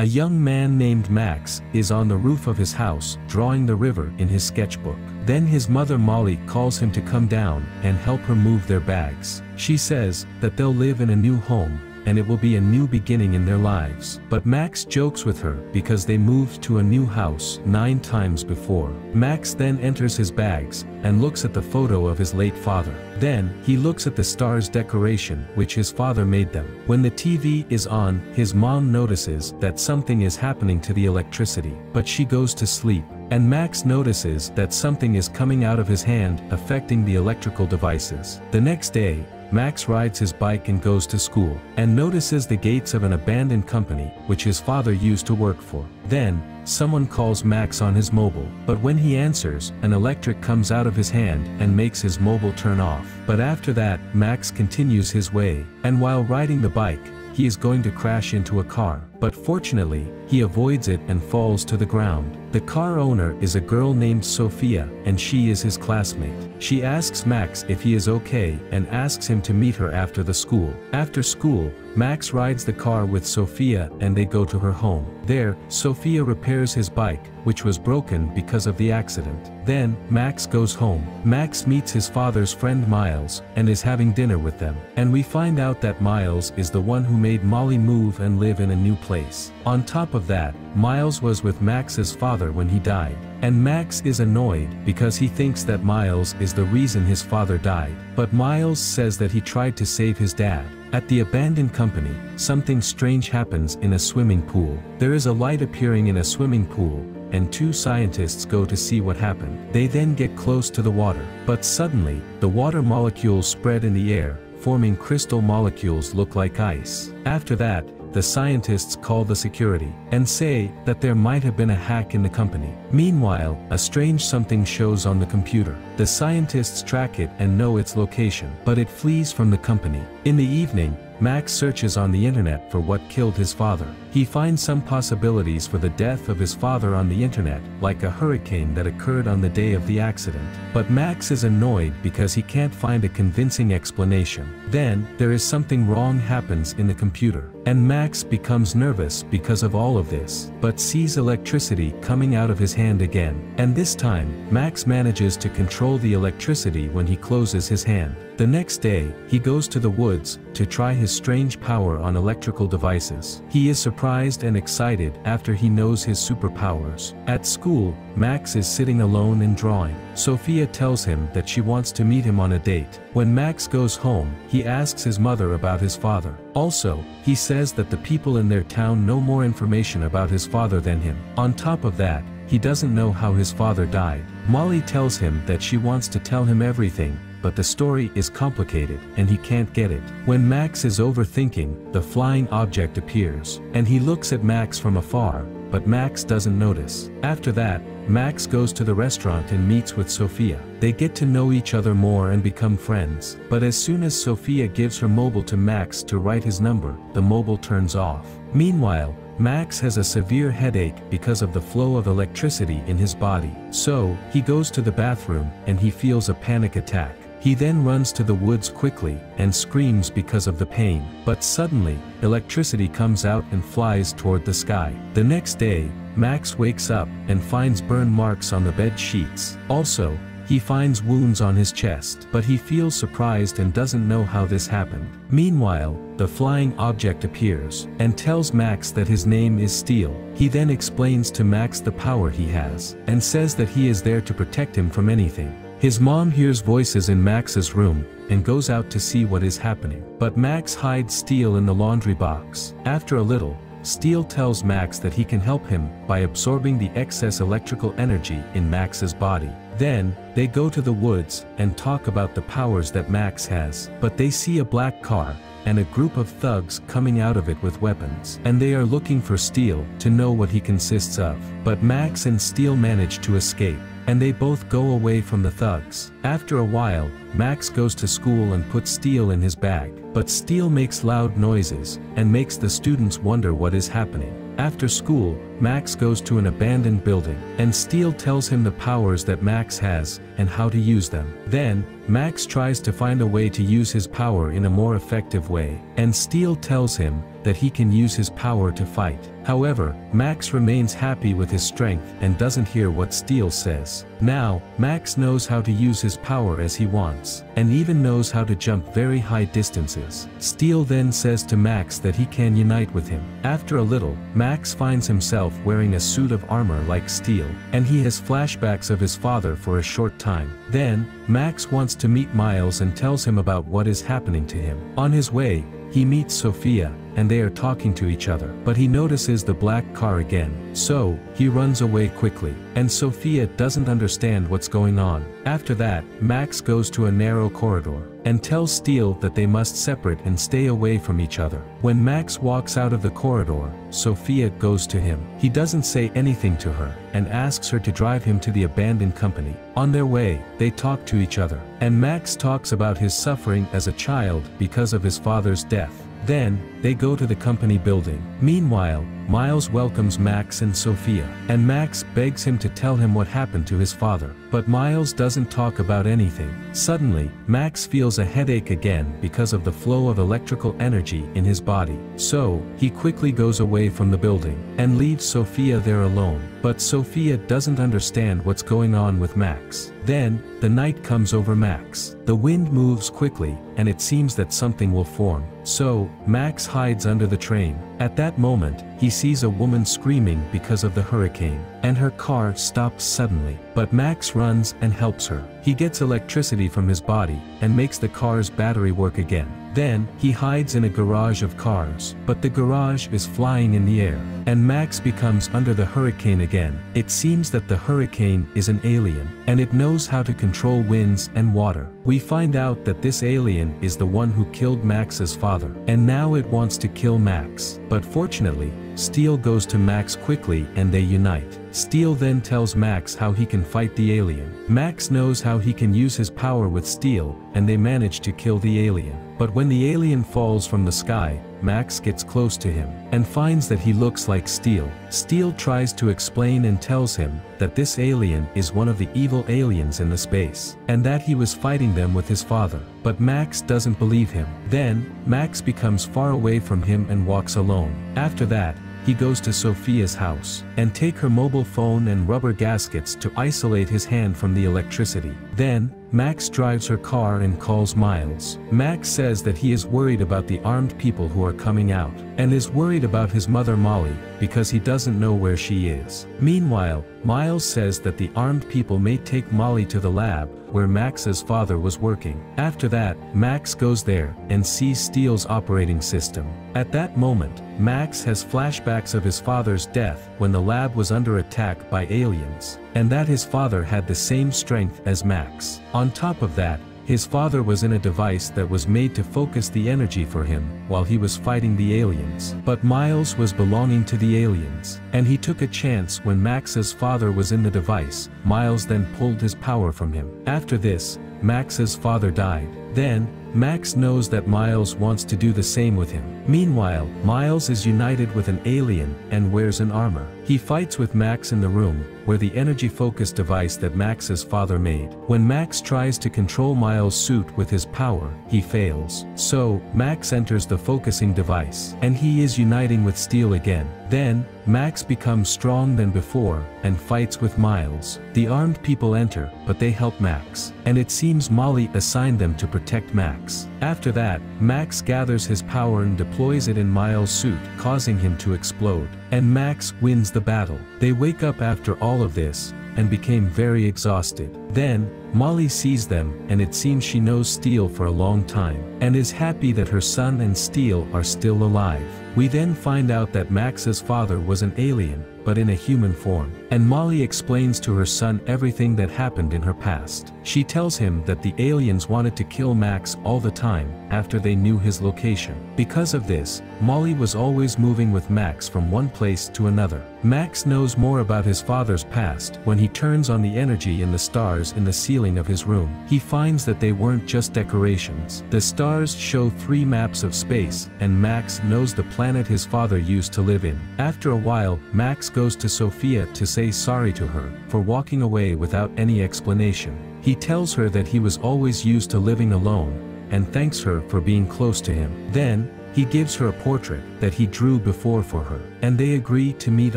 A young man named Max is on the roof of his house drawing the river in his sketchbook. Then his mother Molly calls him to come down and help her move their bags. She says that they'll live in a new home, and it will be a new beginning in their lives. But Max jokes with her because they moved to a new house 9 times before. Max then enters his bags and looks at the photo of his late father. Then, he looks at the stars decoration which his father made them. When the TV is on, his mom notices that something is happening to the electricity, but she goes to sleep. And Max notices that something is coming out of his hand affecting the electrical devices. The next day, Max rides his bike and goes to school, and notices the gates of an abandoned company, which his father used to work for. Then, someone calls Max on his mobile, but when he answers, an electric comes out of his hand and makes his mobile turn off. But after that, Max continues his way, and while riding the bike, he is going to crash into a car. But fortunately, he avoids it and falls to the ground. The car owner is a girl named Sophia, and she is his classmate. She asks Max if he is okay and asks him to meet her after the school. After school, Max rides the car with Sophia and they go to her home. There, Sophia repairs his bike, which was broken because of the accident. Then, Max goes home. Max meets his father's friend Miles, and is having dinner with them. And we find out that Miles is the one who made Molly move and live in a new place. On top of that, Miles was with Max's father when he died. And Max is annoyed because he thinks that Miles is the reason his father died. But Miles says that he tried to save his dad. At the abandoned company, something strange happens in a swimming pool. There is a light appearing in a swimming pool, and 2 scientists go to see what happened. They then get close to the water, but suddenly, the water molecules spread in the air, forming crystal molecules look like ice. After that, the scientists call the security, and say that there might have been a hack in the company. Meanwhile, a strange something shows on the computer. The scientists track it and know its location, but it flees from the company. In the evening, Max searches on the internet for what killed his father. He finds some possibilities for the death of his father on the internet, like a hurricane that occurred on the day of the accident. But Max is annoyed because he can't find a convincing explanation. Then, there is something wrong happens in the computer, and Max becomes nervous because of all of this, but sees electricity coming out of his hand again. And this time, Max manages to control the electricity when he closes his hand. The next day, he goes to the woods to try his strange power on electrical devices. He is surprised and excited after he knows his superpowers. At school, Max is sitting alone and drawing. Sophia tells him that she wants to meet him on a date. When Max goes home, he asks his mother about his father. Also, he says that the people in their town know more information about his father than him. On top of that, he doesn't know how his father died. Molly tells him that she wants to tell him everything, but the story is complicated, and he can't get it. When Max is overthinking, the flying object appears, and he looks at Max from afar, but Max doesn't notice. After that, Max goes to the restaurant and meets with Sophia. They get to know each other more and become friends. But as soon as Sophia gives her mobile to Max to write his number, the mobile turns off. Meanwhile, Max has a severe headache because of the flow of electricity in his body. So, he goes to the bathroom, and he feels a panic attack. He then runs to the woods quickly, and screams because of the pain. But suddenly, electricity comes out and flies toward the sky. The next day, Max wakes up, and finds burn marks on the bed sheets. Also, he finds wounds on his chest, but he feels surprised and doesn't know how this happened. Meanwhile, the flying object appears, and tells Max that his name is Steel. He then explains to Max the power he has, and says that he is there to protect him from anything. His mom hears voices in Max's room, and goes out to see what is happening. But Max hides Steel in the laundry box. After a little, Steel tells Max that he can help him by absorbing the excess electrical energy in Max's body. Then, they go to the woods and talk about the powers that Max has. But they see a black car, and a group of thugs coming out of it with weapons. And they are looking for Steel to know what he consists of. But Max and Steel manage to escape, and they both go away from the thugs. After a while, Max goes to school and puts Steel in his bag. But Steel makes loud noises, and makes the students wonder what is happening. After school, Max goes to an abandoned building, and Steel tells him the powers that Max has, and how to use them. Then, Max tries to find a way to use his power in a more effective way, and Steel tells him that he can use his power to fight. However, Max remains happy with his strength and doesn't hear what Steel says. Now, Max knows how to use his power as he wants, and even knows how to jump very high distances. Steel then says to Max that he can unite with him. After a little, Max finds himself wearing a suit of armor like Steel, and he has flashbacks of his father for a short time. Then, Max wants to meet Miles and tells him about what is happening to him. On his way, he meets Sophia, and they are talking to each other, but he notices the black car again, so he runs away quickly, and Sophia doesn't understand what's going on. After that, Max goes to a narrow corridor, and tells Steel that they must separate and stay away from each other. When Max walks out of the corridor, Sophia goes to him. He doesn't say anything to her, and asks her to drive him to the abandoned company. On their way, they talk to each other, and Max talks about his suffering as a child because of his father's death. Then, they go to the company building. Meanwhile, Miles welcomes Max and Sophia, and Max begs him to tell him what happened to his father. But Miles doesn't talk about anything. Suddenly, Max feels a headache again because of the flow of electrical energy in his body. So, he quickly goes away from the building, and leaves Sophia there alone. But Sophia doesn't understand what's going on with Max. Then, the night comes over Max. The wind moves quickly, and it seems that something will form. So, Max hides under the train. At that moment, he sees a woman screaming because of the hurricane, and her car stops suddenly. But Max runs and helps her. He gets electricity from his body, and makes the car's battery work again. Then, he hides in a garage of cars, but the garage is flying in the air, and Max becomes under the hurricane again. It seems that the hurricane is an alien, and it knows how to control winds and water. We find out that this alien is the one who killed Max's father, and now it wants to kill Max. But fortunately, Steel goes to Max quickly and they unite. Steel then tells Max how he can fight the alien. Max knows how he can use his power with Steel, and they manage to kill the alien. But when the alien falls from the sky, Max gets close to him, and finds that he looks like Steel. Steel tries to explain and tells him that this alien is one of the evil aliens in the space, and that he was fighting them with his father. But Max doesn't believe him. Then, Max becomes far away from him and walks alone. After that, he goes to Sophia's house, and take her mobile phone and rubber gaskets to isolate his hand from the electricity. Then, Max drives her car and calls Miles. Max says that he is worried about the armed people who are coming out, and is worried about his mother Molly, because he doesn't know where she is. Meanwhile, Miles says that the armed people may take Molly to the lab, where Max's father was working. After that, Max goes there, and sees Steel's operating system. At that moment, Max has flashbacks of his father's death when the lab was under attack by aliens, and that his father had the same strength as Max. On top of that, his father was in a device that was made to focus the energy for him while he was fighting the aliens. But Miles was belonging to the aliens, and he took a chance when Max's father was in the device. Miles then pulled his power from him. After this, Max's father died. Then, Max knows that Miles wants to do the same with him. Meanwhile, Miles is united with an alien and wears an armor. He fights with Max in the room, where the energy-focused device that Max's father made. When Max tries to control Miles' suit with his power, he fails. So, Max enters the focusing device, and he is uniting with Steel again. Then, Max becomes strong than before, and fights with Miles. The armed people enter, but they help Max, and it seems Molly assigned them to protect Max. After that, Max gathers his power and deploys it in Miles' suit, causing him to explode, and Max wins the battle. They wake up after all of this, and became very exhausted. Then, Molly sees them, and it seems she knows Steel for a long time, and is happy that her son and Steel are still alive. We then find out that Max's father was an alien, but in a human form, and Molly explains to her son everything that happened in her past. She tells him that the aliens wanted to kill Max all the time, time after they knew his location. Because of this, Molly was always moving with Max from one place to another. Max knows more about his father's past when he turns on the energy in the stars in the ceiling of his room. He finds that they weren't just decorations. The stars show 3 maps of space, and Max knows the planet his father used to live in. After a while, Max goes to Sophia to say sorry to her for walking away without any explanation. He tells her that he was always used to living alone, and thanks her for being close to him. Then, he gives her a portrait that he drew before for her, and they agree to meet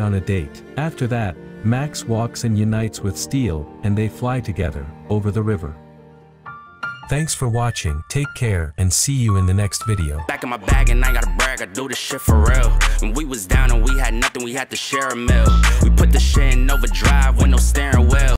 on a date. After that, Max walks and unites with Steel, and they fly together over the river. Thanks for watching, take care, and see you in the next video. Back in my bag and I gotta brag, I do this shit for real. When we was down and we had nothing, we had to share a meal. We put the shit in overdrive with no steering wheel.